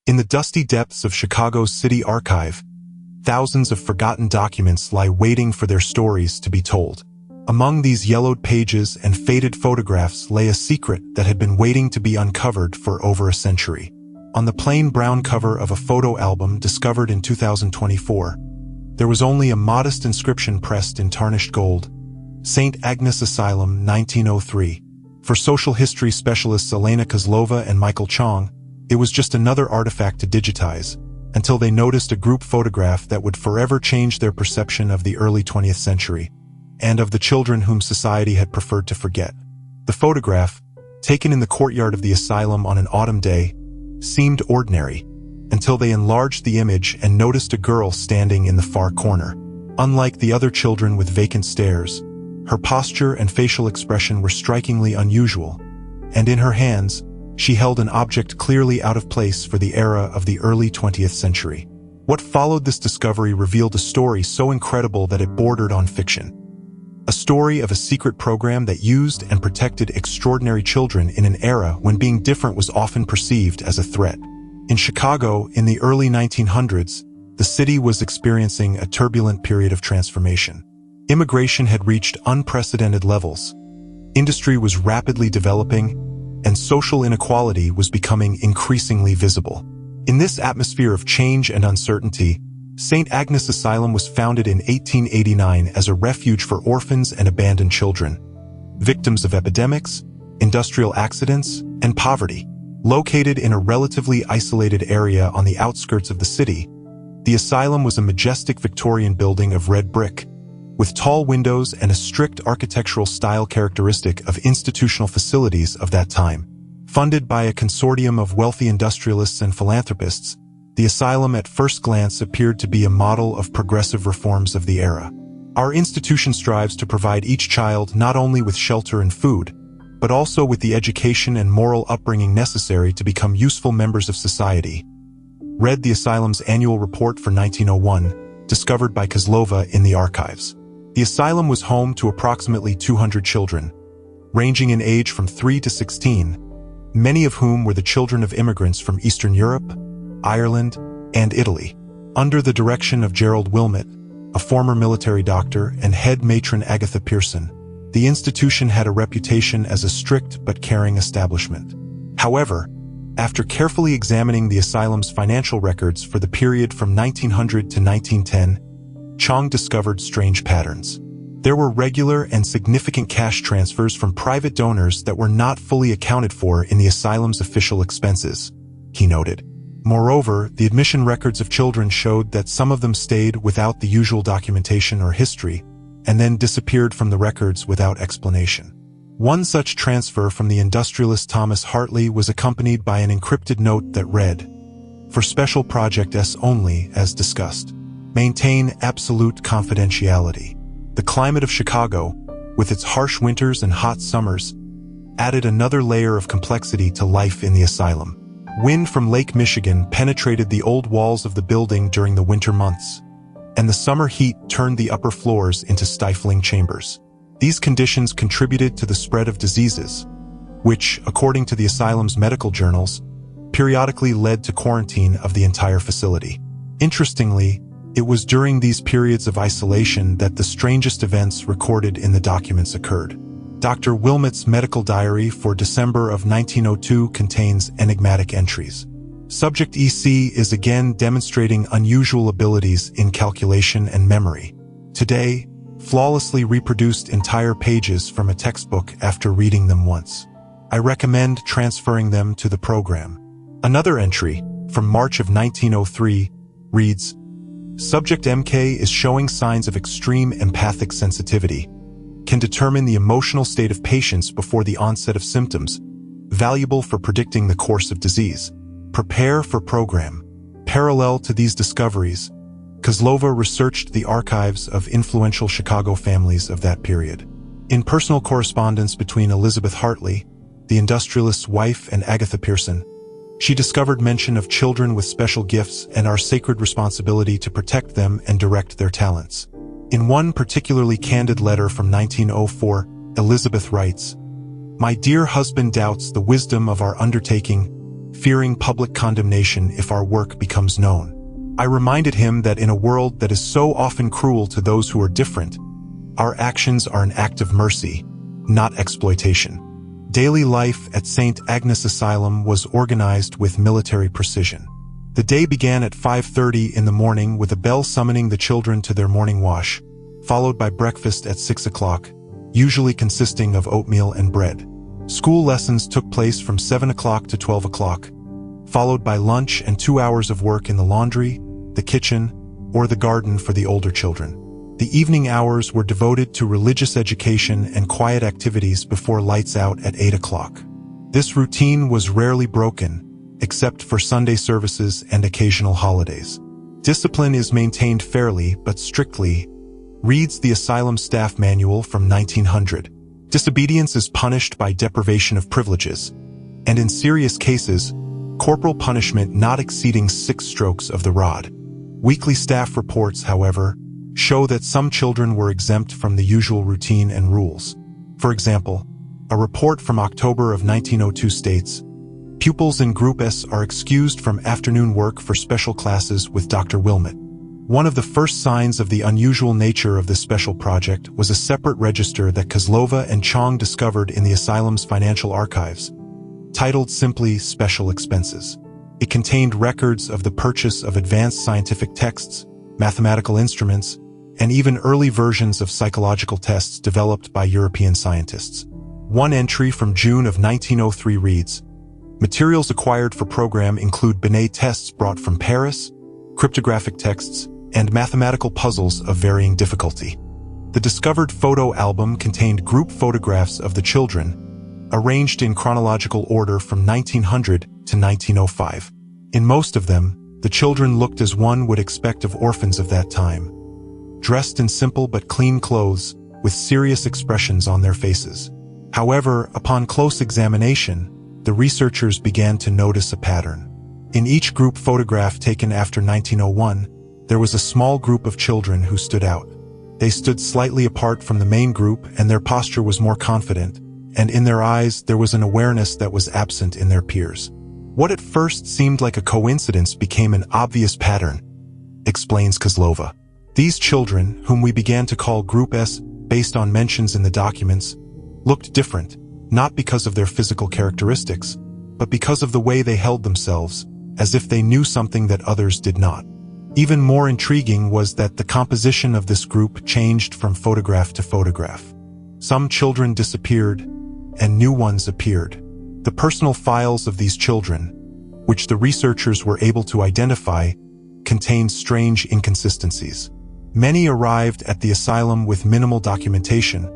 In the dusty depths of Chicago's city archive, thousands of forgotten documents lie waiting for their stories to be told. Among these yellowed pages and faded photographs lay a secret that had been waiting to be uncovered for over a century. On the plain brown cover of a photo album discovered in 2024, there was only a modest inscription pressed in tarnished gold: St. Agnes Asylum, 1903. For social history specialists Elena Kozlova and Michael Chong, it was just another artifact to digitize, until they noticed a group photograph that would forever change their perception of the early 20th century, and of the children whom society had preferred to forget. The photograph, taken in the courtyard of the asylum on an autumn day, seemed ordinary, until they enlarged the image and noticed a girl standing in the far corner. Unlike the other children with vacant stares, her posture and facial expression were strikingly unusual, and in her hands, she held an object clearly out of place for the era of the early 20th century. What followed this discovery revealed a story so incredible that it bordered on fiction. A story of a secret program that used and protected extraordinary children in an era when being different was often perceived as a threat. In Chicago, in the early 1900s, the city was experiencing a turbulent period of transformation. Immigration had reached unprecedented levels. Industry was rapidly developing, and social inequality was becoming increasingly visible. In this atmosphere of change and uncertainty, St. Agnes Asylum was founded in 1889 as a refuge for orphans and abandoned children, victims of epidemics, industrial accidents, and poverty. Located in a relatively isolated area on the outskirts of the city, the asylum was a majestic Victorian building of red brick, with tall windows and a strict architectural style characteristic of institutional facilities of that time. Funded by a consortium of wealthy industrialists and philanthropists, the asylum at first glance appeared to be a model of progressive reforms of the era. Our institution strives to provide each child not only with shelter and food, but also with the education and moral upbringing necessary to become useful members of society, read the asylum's annual report for 1901, discovered by Kozlova in the archives. The asylum was home to approximately 200 children, ranging in age from 3 to 16, many of whom were the children of immigrants from Eastern Europe, Ireland, and Italy. Under the direction of Gerald Wilmot, a former military doctor, and head matron Agatha Pearson, the institution had a reputation as a strict but caring establishment. However, after carefully examining the asylum's financial records for the period from 1900 to 1910, Chong discovered strange patterns. There were regular and significant cash transfers from private donors that were not fully accounted for in the asylum's official expenses, he noted. Moreover, the admission records of children showed that some of them stayed without the usual documentation or history, and then disappeared from the records without explanation. One such transfer from the industrialist Thomas Hartley was accompanied by an encrypted note that read, "For Special Project S only, as discussed. Maintain absolute confidentiality." The climate of Chicago, with its harsh winters and hot summers, added another layer of complexity to life in the asylum. Wind from Lake Michigan penetrated the old walls of the building during the winter months, and the summer heat turned the upper floors into stifling chambers. These conditions contributed to the spread of diseases, which, according to the asylum's medical journals, periodically led to quarantine of the entire facility. Interestingly, it was during these periods of isolation that the strangest events recorded in the documents occurred. Dr. Wilmot's medical diary for December of 1902 contains enigmatic entries. Subject EC is again demonstrating unusual abilities in calculation and memory. Today, flawlessly reproduced entire pages from a textbook after reading them once. I recommend transferring them to the program. Another entry, from March of 1903, reads, "Subject MK is showing signs of extreme empathic sensitivity. Can determine the emotional state of patients before the onset of symptoms, valuable for predicting the course of disease. Prepare for program." Parallel to these discoveries, Kozlova researched the archives of influential Chicago families of that period. In personal correspondence between Elizabeth Hartley, the industrialist's wife, and Agatha Pearson, she discovered mention of children with special gifts and our sacred responsibility to protect them and direct their talents. In one particularly candid letter from 1904, Elizabeth writes, "My dear husband doubts the wisdom of our undertaking, fearing public condemnation if our work becomes known. I reminded him that in a world that is so often cruel to those who are different, our actions are an act of mercy, not exploitation. Daily life at St. Agnes Asylum was organized with military precision. The day began at 5:30 in the morning with a bell summoning the children to their morning wash, followed by breakfast at 6 o'clock, usually consisting of oatmeal and bread. School lessons took place from 7 o'clock to 12 o'clock, followed by lunch and 2 hours of work in the laundry, the kitchen, or the garden for the older children. The evening hours were devoted to religious education and quiet activities before lights out at 8 o'clock. This routine was rarely broken, except for Sunday services and occasional holidays. Discipline is maintained fairly but strictly, reads the asylum staff manual from 1900. Disobedience is punished by deprivation of privileges, and in serious cases, corporal punishment not exceeding 6 strokes of the rod. Weekly staff reports, however, show that some children were exempt from the usual routine and rules. For example, a report from October of 1902 states, "Pupils in Group S are excused from afternoon work for special classes with Dr. Wilmot." One of the first signs of the unusual nature of this special project was a separate register that Kozlova and Chong discovered in the asylum's financial archives, titled simply Special Expenses. It contained records of the purchase of advanced scientific texts, mathematical instruments, and even early versions of psychological tests developed by European scientists. One entry from June of 1903 reads, "Materials acquired for program include Binet tests brought from Paris, cryptographic texts, and mathematical puzzles of varying difficulty." The discovered photo album contained group photographs of the children, arranged in chronological order from 1900 to 1905. In most of them, the children looked as one would expect of orphans of that time, dressed in simple but clean clothes, with serious expressions on their faces. However, upon close examination, the researchers began to notice a pattern. In each group photograph taken after 1901, there was a small group of children who stood out. They stood slightly apart from the main group, and their posture was more confident, and in their eyes there was an awareness that was absent in their peers. What at first seemed like a coincidence became an obvious pattern, explains Kozlova. These children, whom we began to call Group S based on mentions in the documents, looked different, not because of their physical characteristics, but because of the way they held themselves, as if they knew something that others did not. Even more intriguing was that the composition of this group changed from photograph to photograph. Some children disappeared, and new ones appeared. The personal files of these children, which the researchers were able to identify, contained strange inconsistencies. Many arrived at the asylum with minimal documentation,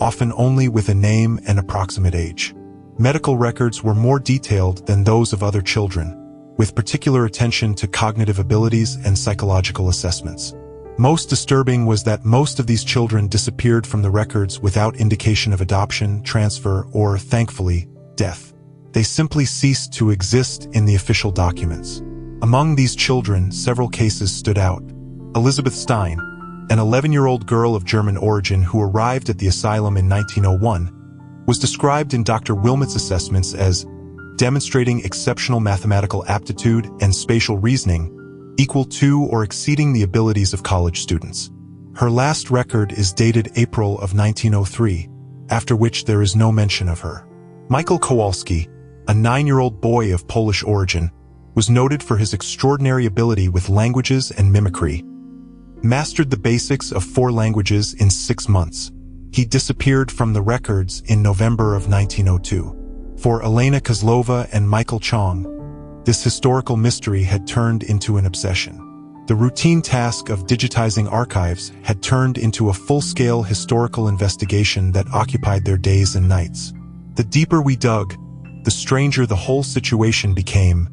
often only with a name and approximate age. Medical records were more detailed than those of other children, with particular attention to cognitive abilities and psychological assessments. Most disturbing was that most of these children disappeared from the records without indication of adoption, transfer, or, thankfully, death. They simply ceased to exist in the official documents. Among these children, several cases stood out. Elizabeth Stein, an 11-year-old girl of German origin who arrived at the asylum in 1901, was described in Dr. Wilmot's assessments as demonstrating exceptional mathematical aptitude and spatial reasoning equal to or exceeding the abilities of college students. Her last record is dated April of 1903, after which there is no mention of her. Michael Kowalski, a 9-year-old boy of Polish origin, was noted for his extraordinary ability with languages and mimicry. Mastered the basics of 4 languages in 6 months. He disappeared from the records in November of 1902. For Elena Kozlova and Michael Chong, this historical mystery had turned into an obsession. The routine task of digitizing archives had turned into a full-scale historical investigation that occupied their days and nights. The deeper we dug, the stranger the whole situation became,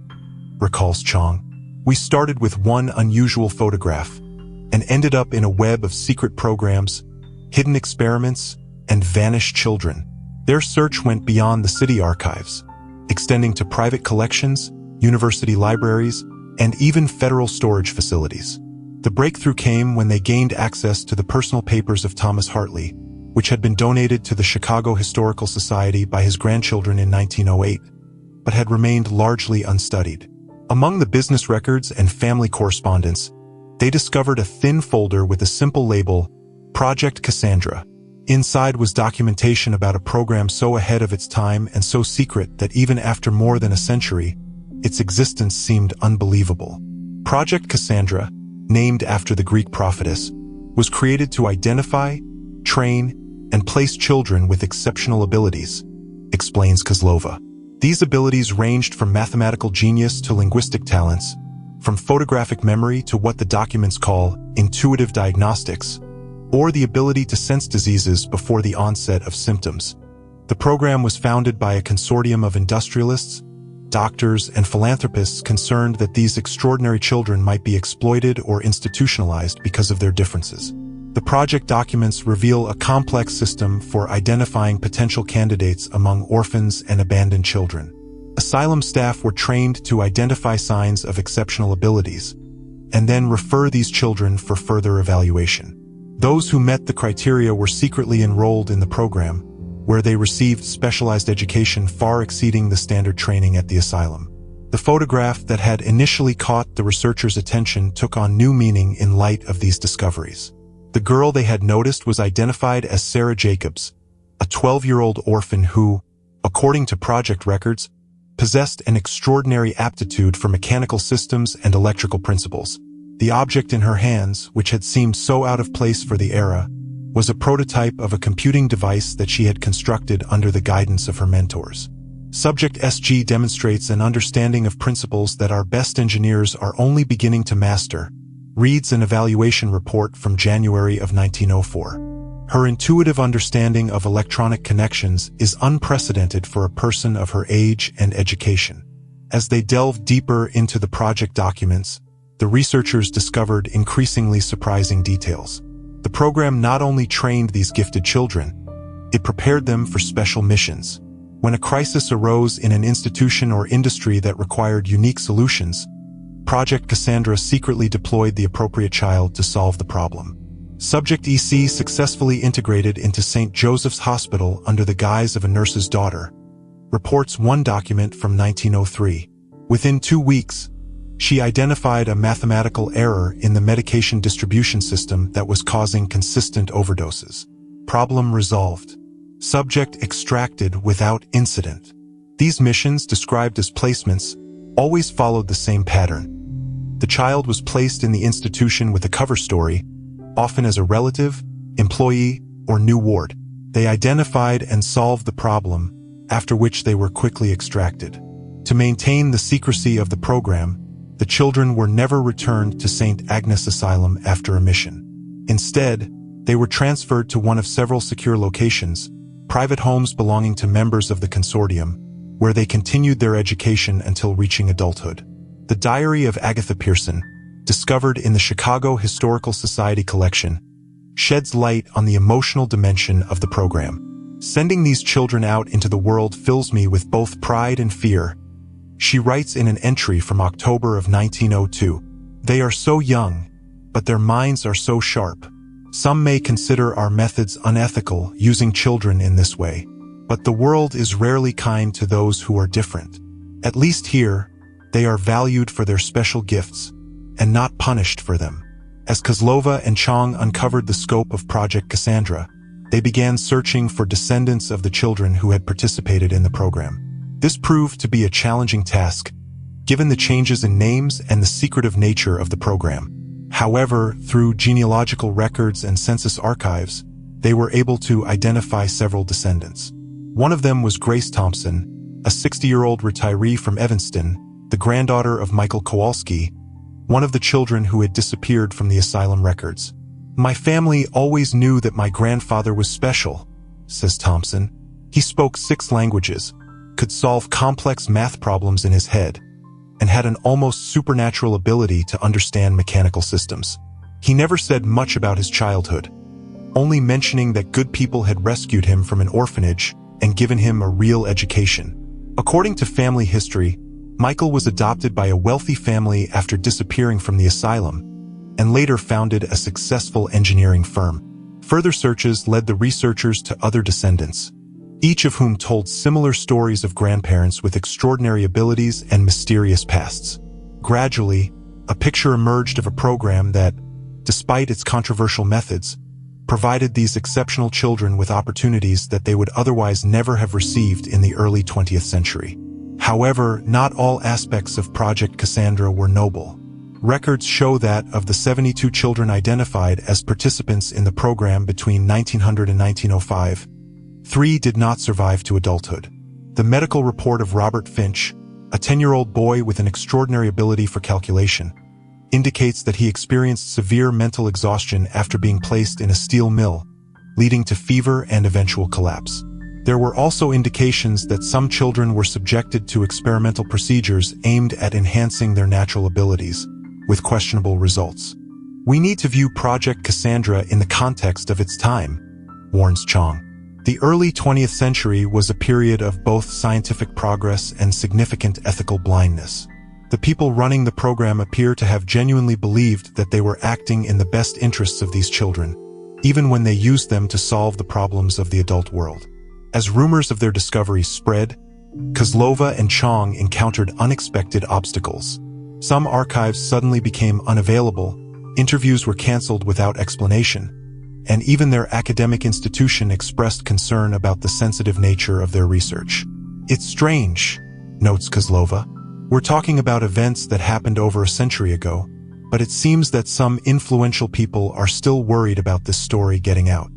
recalls Chong. We started with one unusual photograph and ended up in a web of secret programs, hidden experiments, and vanished children. Their search went beyond the city archives, extending to private collections, university libraries, and even federal storage facilities. The breakthrough came when they gained access to the personal papers of Thomas Hartley, which had been donated to the Chicago Historical Society by his grandchildren in 1908. but had remained largely unstudied. Among the business records and family correspondence, they discovered a thin folder with a simple label, Project Cassandra. Inside was documentation about a program so ahead of its time and so secret that even after more than a century, its existence seemed unbelievable. Project Cassandra, named after the Greek prophetess, was created to identify, train, and place children with exceptional abilities, explains Kozlova. These abilities ranged from mathematical genius to linguistic talents, from photographic memory to what the documents call intuitive diagnostics, or the ability to sense diseases before the onset of symptoms. The program was founded by a consortium of industrialists, doctors, and philanthropists concerned that these extraordinary children might be exploited or institutionalized because of their differences. The project documents reveal a complex system for identifying potential candidates among orphans and abandoned children. Asylum staff were trained to identify signs of exceptional abilities, and then refer these children for further evaluation. Those who met the criteria were secretly enrolled in the program, where they received specialized education far exceeding the standard training at the asylum. The photograph that had initially caught the researchers' attention took on new meaning in light of these discoveries. The girl they had noticed was identified as Sarah Jacobs, a 12-year-old orphan who, according to project records, possessed an extraordinary aptitude for mechanical systems and electrical principles. The object in her hands, which had seemed so out of place for the era, was a prototype of a computing device that she had constructed under the guidance of her mentors. Subject SG demonstrates an understanding of principles that our best engineers are only beginning to master, reads an evaluation report from January of 1904. Her intuitive understanding of electronic connections is unprecedented for a person of her age and education. As they delved deeper into the project documents, the researchers discovered increasingly surprising details. The program not only trained these gifted children, it prepared them for special missions. When a crisis arose in an institution or industry that required unique solutions, Project Cassandra secretly deployed the appropriate child to solve the problem. Subject EC successfully integrated into St. Joseph's Hospital under the guise of a nurse's daughter, reports one document from 1903. Within 2 weeks, she identified a mathematical error in the medication distribution system that was causing consistent overdoses. Problem resolved. Subject extracted without incident. These missions, described as placements, always followed the same pattern. The child was placed in the institution with a cover story, often as a relative, employee, or new ward. They identified and solved the problem, after which they were quickly extracted. To maintain the secrecy of the program, the children were never returned to St. Agnes Asylum after a mission. Instead, they were transferred to one of several secure locations, private homes belonging to members of the consortium, where they continued their education until reaching adulthood. The Diary of Agatha Pearson, discovered in the Chicago Historical Society collection, sheds light on the emotional dimension of the program. Sending these children out into the world fills me with both pride and fear, she writes in an entry from October of 1902. They are so young, but their minds are so sharp. Some may consider our methods unethical, using children in this way. But the world is rarely kind to those who are different. At least here, they are valued for their special gifts, and not punished for them. As Kozlova and Chong uncovered the scope of Project Cassandra, they began searching for descendants of the children who had participated in the program. This proved to be a challenging task, given the changes in names and the secretive nature of the program. However, through genealogical records and census archives, they were able to identify several descendants. One of them was Grace Thompson, a 60-year-old retiree from Evanston, the granddaughter of Michael Kowalski, one of the children who had disappeared from the asylum records. My family always knew that my grandfather was special, says Thompson. He spoke 6 languages, could solve complex math problems in his head, and had an almost supernatural ability to understand mechanical systems. He never said much about his childhood, only mentioning that good people had rescued him from an orphanage and given him a real education. According to family history, Michael was adopted by a wealthy family after disappearing from the asylum, and later founded a successful engineering firm. Further searches led the researchers to other descendants, each of whom told similar stories of grandparents with extraordinary abilities and mysterious pasts. Gradually, a picture emerged of a program that, despite its controversial methods, provided these exceptional children with opportunities that they would otherwise never have received in the early 20th century. However, not all aspects of Project Cassandra were noble. Records show that, of the 72 children identified as participants in the program between 1900 and 1905, 3 did not survive to adulthood. The medical report of Robert Finch, a 10-year-old boy with an extraordinary ability for calculation, indicates that he experienced severe mental exhaustion after being placed in a steel mill, leading to fever and eventual collapse. There were also indications that some children were subjected to experimental procedures aimed at enhancing their natural abilities, with questionable results. We need to view Project Cassandra in the context of its time, warns Chong. The early 20th century was a period of both scientific progress and significant ethical blindness. The people running the program appear to have genuinely believed that they were acting in the best interests of these children, even when they used them to solve the problems of the adult world. As rumors of their discoveries spread, Kozlova and Chong encountered unexpected obstacles. Some archives suddenly became unavailable, interviews were canceled without explanation, and even their academic institution expressed concern about the sensitive nature of their research. It's strange, notes Kozlova. We're talking about events that happened over a century ago, but it seems that some influential people are still worried about this story getting out.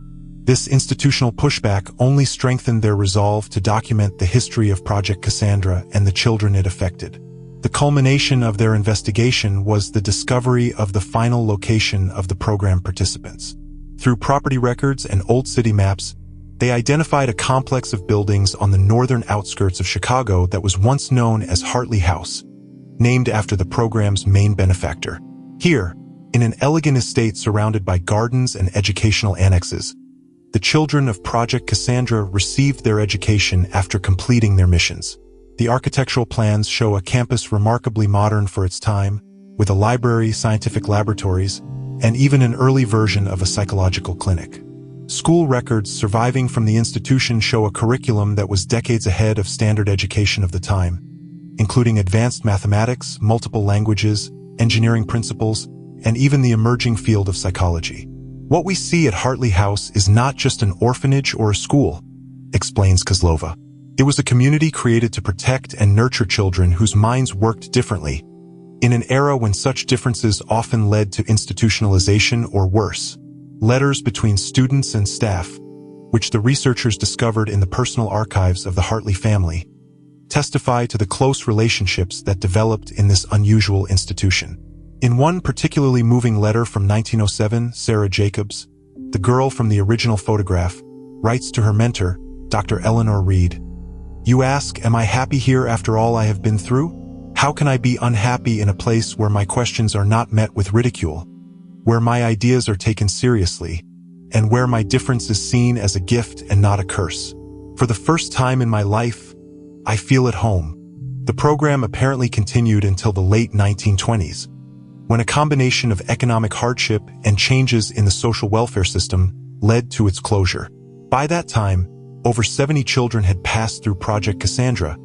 This institutional pushback only strengthened their resolve to document the history of Project Cassandra and the children it affected. The culmination of their investigation was the discovery of the final location of the program participants. Through property records and old city maps, they identified a complex of buildings on the northern outskirts of Chicago that was once known as Hartley House, named after the program's main benefactor. Here, in an elegant estate surrounded by gardens and educational annexes, the children of Project Cassandra received their education after completing their missions. The architectural plans show a campus remarkably modern for its time, with a library, scientific laboratories, and even an early version of a psychological clinic. School records surviving from the institution show a curriculum that was decades ahead of standard education of the time, including advanced mathematics, multiple languages, engineering principles, and even the emerging field of psychology. What we see at Hartley House is not just an orphanage or a school, explains Kozlova. It was a community created to protect and nurture children whose minds worked differently, in an era when such differences often led to institutionalization or worse. Letters between students and staff, which the researchers discovered in the personal archives of the Hartley family, testify to the close relationships that developed in this unusual institution. In one particularly moving letter from 1907, Sarah Jacobs, the girl from the original photograph, writes to her mentor, Dr. Eleanor Reed, "You ask, am I happy here after all I have been through? How can I be unhappy in a place where my questions are not met with ridicule, where my ideas are taken seriously, and where my difference is seen as a gift and not a curse? For the first time in my life, I feel at home." The program apparently continued until the late 1920s, when a combination of economic hardship and changes in the social welfare system led to its closure. By that time, over 70 children had passed through Project Cassandra,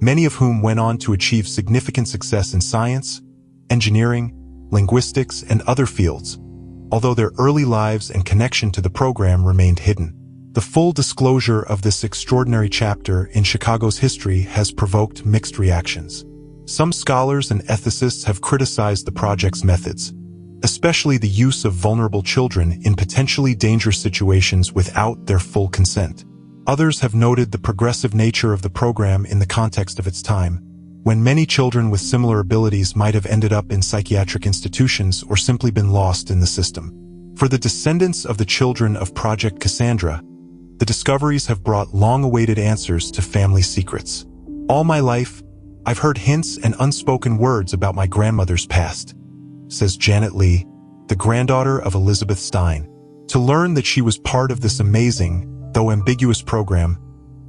many of whom went on to achieve significant success in science, engineering, linguistics, and other fields, although their early lives and connection to the program remained hidden. The full disclosure of this extraordinary chapter in Chicago's history has provoked mixed reactions. Some scholars and ethicists have criticized the project's methods, especially the use of vulnerable children in potentially dangerous situations without their full consent. Others have noted the progressive nature of the program in the context of its time, when many children with similar abilities might have ended up in psychiatric institutions or simply been lost in the system. For the descendants of the children of Project Cassandra, the discoveries have brought long-awaited answers to family secrets. "All my life, I've heard hints and unspoken words about my grandmother's past," says Janet Lee, the granddaughter of Elizabeth Stein. To learn that she was part of this amazing, though ambiguous program,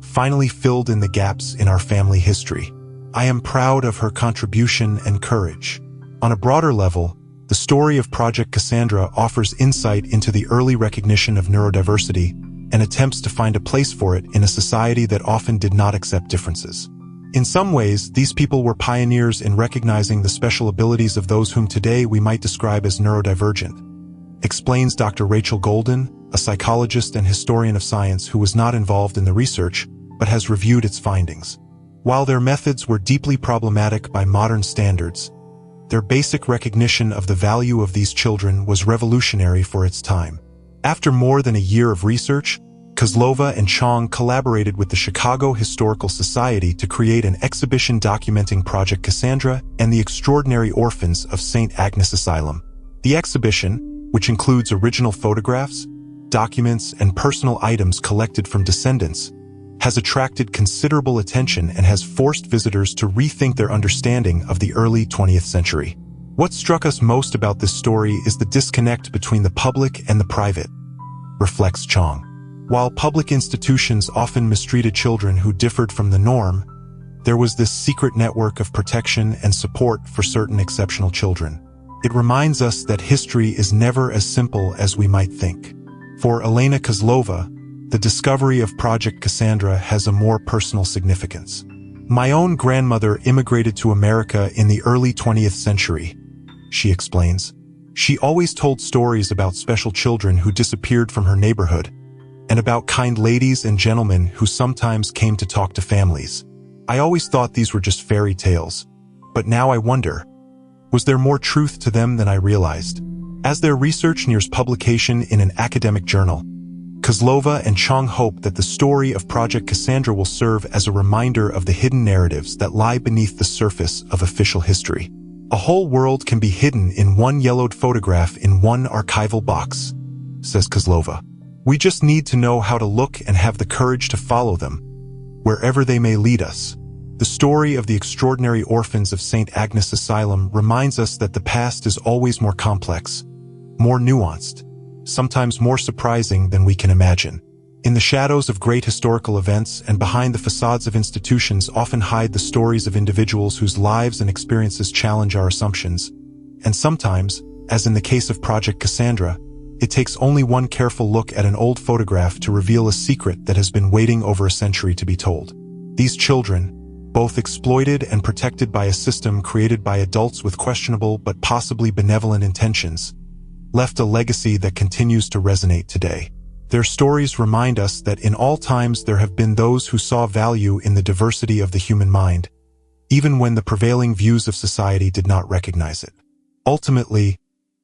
finally filled in the gaps in our family history. I am proud of her contribution and courage. On a broader level, the story of Project Cassandra offers insight into the early recognition of neurodiversity and attempts to find a place for it in a society that often did not accept differences. In some ways, these people were pioneers in recognizing the special abilities of those whom today we might describe as neurodivergent, explains Dr. Rachel Golden, a psychologist and historian of science who was not involved in the research, but has reviewed its findings. While their methods were deeply problematic by modern standards, their basic recognition of the value of these children was revolutionary for its time. After more than a year of research, Kozlova and Chong collaborated with the Chicago Historical Society to create an exhibition documenting Project Cassandra and the Extraordinary Orphans of St. Agnes Asylum. The exhibition, which includes original photographs, documents, and personal items collected from descendants, has attracted considerable attention and has forced visitors to rethink their understanding of the early 20th century. What struck us most about this story is the disconnect between the public and the private, reflects Chong. While public institutions often mistreated children who differed from the norm, there was this secret network of protection and support for certain exceptional children. It reminds us that history is never as simple as we might think. For Elena Kozlova, the discovery of Project Cassandra has a more personal significance. My own grandmother immigrated to America in the early 20th century, she explains. She always told stories about special children who disappeared from her neighborhood, and about kind ladies and gentlemen who sometimes came to talk to families. I always thought these were just fairy tales, but now I wonder, was there more truth to them than I realized? As their research nears publication in an academic journal, Kozlova and Chong hope that the story of Project Cassandra will serve as a reminder of the hidden narratives that lie beneath the surface of official history. A whole world can be hidden in one yellowed photograph in one archival box, says Kozlova. We just need to know how to look and have the courage to follow them, wherever they may lead us. The story of the Extraordinary Orphans of St. Agnes Asylum reminds us that the past is always more complex, more nuanced, sometimes more surprising than we can imagine. In the shadows of great historical events and behind the facades of institutions often hide the stories of individuals whose lives and experiences challenge our assumptions. And sometimes, as in the case of Project Cassandra, it takes only one careful look at an old photograph to reveal a secret that has been waiting over a century to be told. These children, both exploited and protected by a system created by adults with questionable but possibly benevolent intentions, left a legacy that continues to resonate today. Their stories remind us that in all times there have been those who saw value in the diversity of the human mind, even when the prevailing views of society did not recognize it. Ultimately,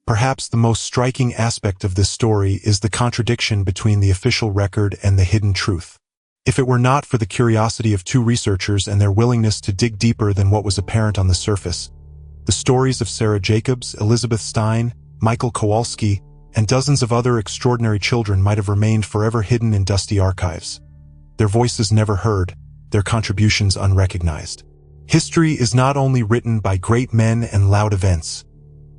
perhaps the most striking aspect of this story is the contradiction between the official record and the hidden truth. If it were not for the curiosity of two researchers and their willingness to dig deeper than what was apparent on the surface, the stories of Sarah Jacobs, Elizabeth Stein, Michael Kowalski, and dozens of other extraordinary children might have remained forever hidden in dusty archives. Their voices never heard, their contributions unrecognized. History is not only written by great men and loud events,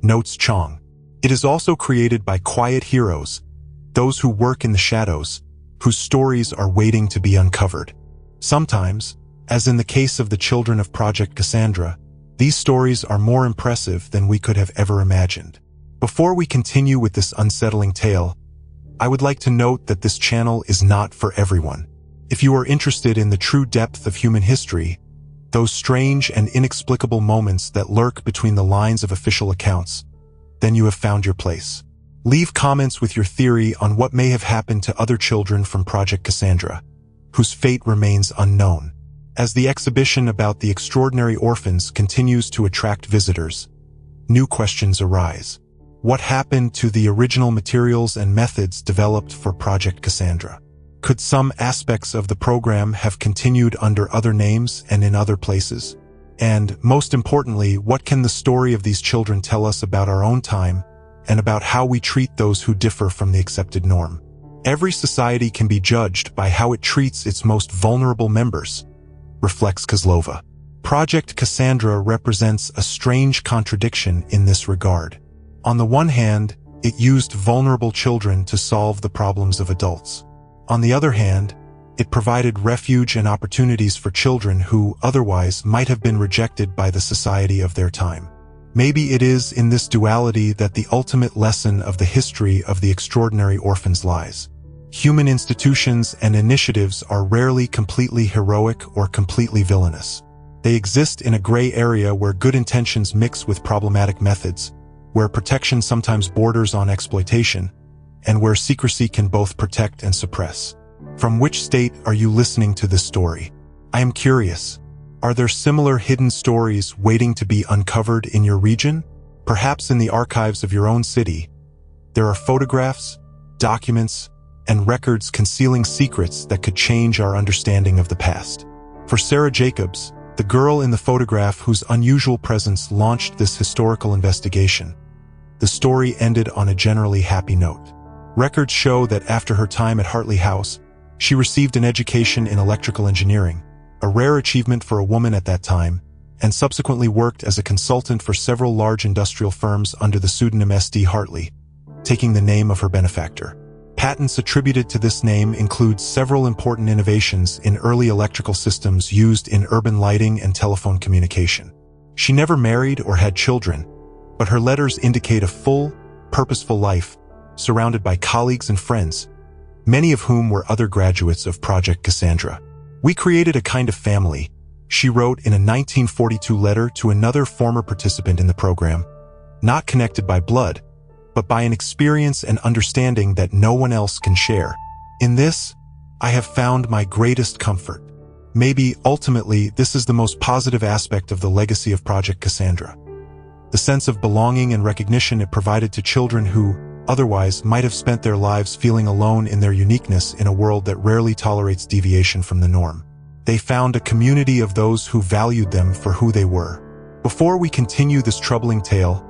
notes Chong. It is also created by quiet heroes, those who work in the shadows, whose stories are waiting to be uncovered. Sometimes, as in the case of the children of Project Cassandra, these stories are more impressive than we could have ever imagined. Before we continue with this unsettling tale, I would like to note that this channel is not for everyone. If you are interested in the true depth of human history, those strange and inexplicable moments that lurk between the lines of official accounts, then you have found your place. Leave comments with your theory on what may have happened to other children from Project Cassandra, whose fate remains unknown. As the exhibition about the Extraordinary Orphans continues to attract visitors, new questions arise. What happened to the original materials and methods developed for Project Cassandra? Could some aspects of the program have continued under other names and in other places? And, most importantly, what can the story of these children tell us about our own time and about how we treat those who differ from the accepted norm? Every society can be judged by how it treats its most vulnerable members, reflects Kozlova. Project Cassandra represents a strange contradiction in this regard. On the one hand, it used vulnerable children to solve the problems of adults. On the other hand, it provided refuge and opportunities for children who otherwise might have been rejected by the society of their time. Maybe it is in this duality that the ultimate lesson of the history of the Extraordinary Orphans lies. Human institutions and initiatives are rarely completely heroic or completely villainous. They exist in a gray area where good intentions mix with problematic methods, where protection sometimes borders on exploitation, and where secrecy can both protect and suppress. From which state are you listening to this story? I am curious. Are there similar hidden stories waiting to be uncovered in your region? Perhaps in the archives of your own city, there are photographs, documents, and records concealing secrets that could change our understanding of the past. For Sarah Jacobs, the girl in the photograph whose unusual presence launched this historical investigation, the story ended on a generally happy note. Records show that after her time at Hartley House, she received an education in electrical engineering, a rare achievement for a woman at that time, and subsequently worked as a consultant for several large industrial firms under the pseudonym S.D. Hartley, taking the name of her benefactor. Patents attributed to this name include several important innovations in early electrical systems used in urban lighting and telephone communication. She never married or had children, but her letters indicate a full, purposeful life, surrounded by colleagues and friends, many of whom were other graduates of Project Cassandra. "We created a kind of family," she wrote in a 1942 letter to another former participant in the program, "not connected by blood, but by an experience and understanding that no one else can share. In this, I have found my greatest comfort." Maybe, ultimately, this is the most positive aspect of the legacy of Project Cassandra. The sense of belonging and recognition it provided to children who, otherwise, might have spent their lives feeling alone in their uniqueness in a world that rarely tolerates deviation from the norm. They found a community of those who valued them for who they were. Before we continue this troubling tale,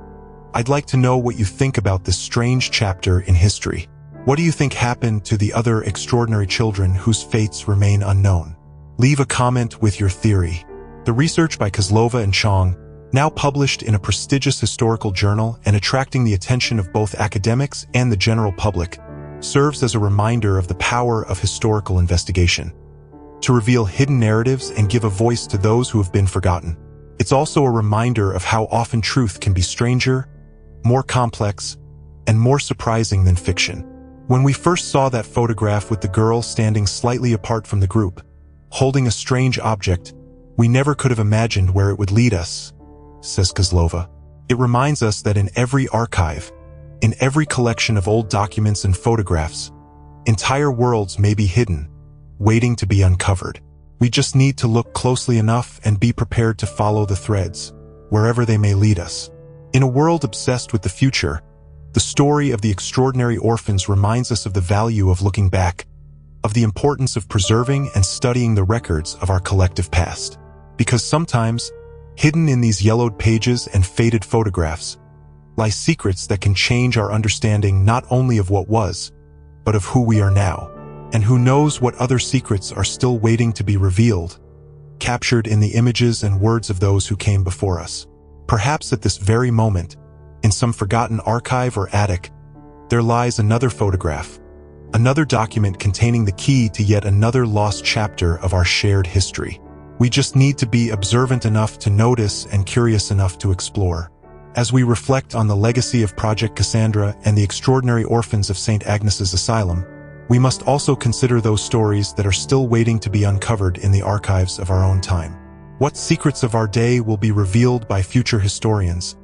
I'd like to know what you think about this strange chapter in history. What do you think happened to the other extraordinary children whose fates remain unknown? Leave a comment with your theory. The research by Kozlova and Chong, now published in a prestigious historical journal and attracting the attention of both academics and the general public, serves as a reminder of the power of historical investigation, to reveal hidden narratives and give a voice to those who have been forgotten. It's also a reminder of how often truth can be stranger, more complex, and more surprising than fiction. When we first saw that photograph with the girl standing slightly apart from the group, holding a strange object, we never could have imagined where it would lead us, says Kozlova. It reminds us that in every archive, in every collection of old documents and photographs, entire worlds may be hidden, waiting to be uncovered. We just need to look closely enough and be prepared to follow the threads, wherever they may lead us. In a world obsessed with the future, the story of the extraordinary orphans reminds us of the value of looking back, of the importance of preserving and studying the records of our collective past. Because sometimes, hidden in these yellowed pages and faded photographs, lie secrets that can change our understanding not only of what was, but of who we are now. And who knows what other secrets are still waiting to be revealed, captured in the images and words of those who came before us. Perhaps at this very moment, in some forgotten archive or attic, there lies another photograph, another document containing the key to yet another lost chapter of our shared history. We just need to be observant enough to notice and curious enough to explore. As we reflect on the legacy of Project Cassandra and the extraordinary orphans of St. Agnes's Asylum, we must also consider those stories that are still waiting to be uncovered in the archives of our own time. What secrets of our day will be revealed by future historians,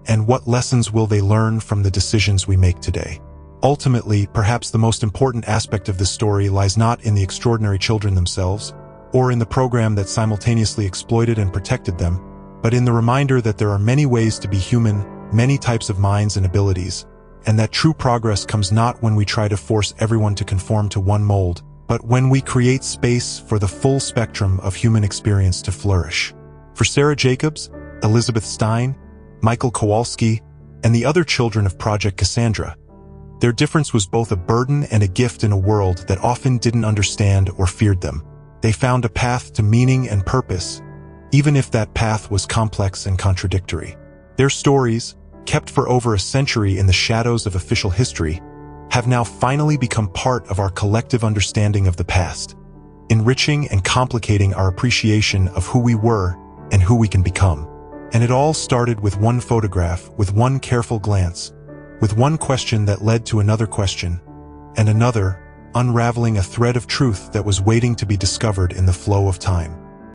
and what lessons will they learn from the decisions we make today? Ultimately, perhaps the most important aspect of this story lies not in the extraordinary children themselves, or in the program that simultaneously exploited and protected them, but in the reminder that there are many ways to be human, many types of minds and abilities, and that true progress comes not when we try to force everyone to conform to one mold, but when we create space for the full spectrum of human experience to flourish. For Sarah Jacobs, Elizabeth Stein, Michael Kowalski, and the other children of Project Cassandra, their difference was both a burden and a gift in a world that often didn't understand or feared them. They found a path to meaning and purpose, even if that path was complex and contradictory. Their stories, kept for over a century in the shadows of official history, have now finally become part of our collective understanding of the past, enriching and complicating our appreciation of who we were and who we can become. And it all started with one photograph, with one careful glance, with one question that led to another question, and another, unraveling a thread of truth that was waiting to be discovered in the flow of time.